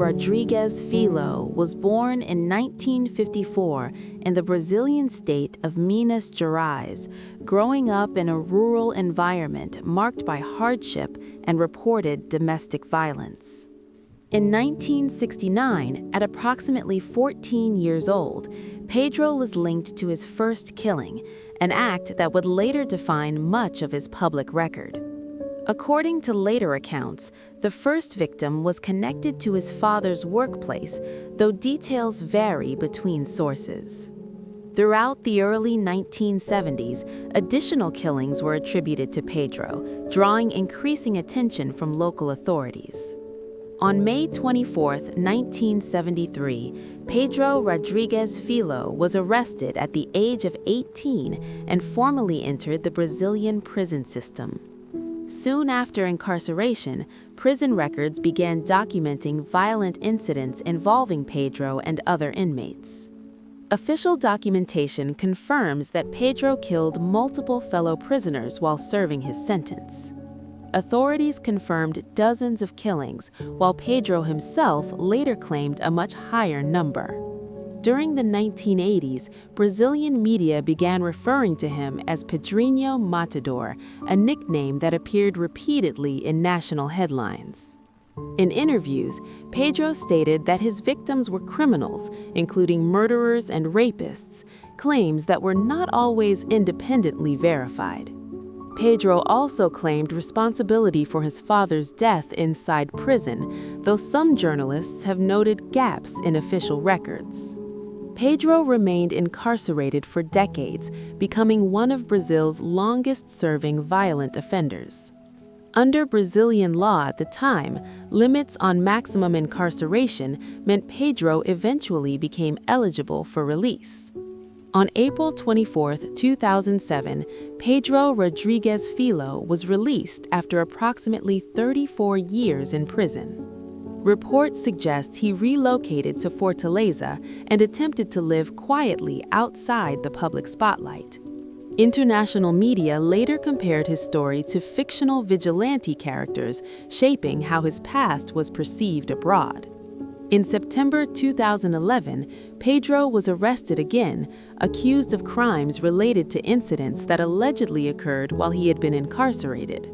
Rodrigues Filho was born in 1954 in the Brazilian state of Minas Gerais, growing up in a rural environment marked by hardship and reported domestic violence. In 1969, at approximately 14 years old, Pedro was linked to his first killing, an act that would later define much of his public record. According to later accounts, the first victim was connected to his father's workplace, though details vary between sources. Throughout the early 1970s, additional killings were attributed to Pedro, drawing increasing attention from local authorities. On May 24, 1973, Pedro Rodrigues Filho was arrested at the age of 18 and formally entered the Brazilian prison system. Soon after incarceration, prison records began documenting violent incidents involving Pedro and other inmates. Official documentation confirms that Pedro killed multiple fellow prisoners while serving his sentence. Authorities confirmed dozens of killings, while Pedro himself later claimed a much higher number. During the 1980s, Brazilian media began referring to him as Pedrinho Matador, a nickname that appeared repeatedly in national headlines. In interviews, Pedro stated that his victims were criminals, including murderers and rapists, claims that were not always independently verified. Pedro also claimed responsibility for his father's death inside prison, though some journalists have noted gaps in official records. Pedro remained incarcerated for decades, becoming one of Brazil's longest-serving violent offenders. Under Brazilian law at the time, limits on maximum incarceration meant Pedro eventually became eligible for release. On April 24, 2007, Pedro Rodrigues Filho was released after approximately 34 years in prison. Reports suggest he relocated to Fortaleza and attempted to live quietly outside the public spotlight. International media later compared his story to fictional vigilante characters, shaping how his past was perceived abroad. In September 2011, Pedro was arrested again, accused of crimes related to incidents that allegedly occurred while he had been incarcerated.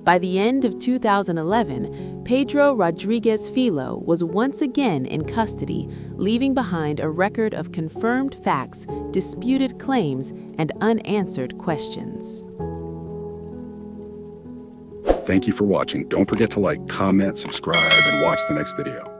By the end of 2011, Pedro Rodrigues Filho was once again in custody, leaving behind a record of confirmed facts, disputed claims, and unanswered questions. Thank you for watching. Don't forget to like, comment, subscribe, and watch the next video.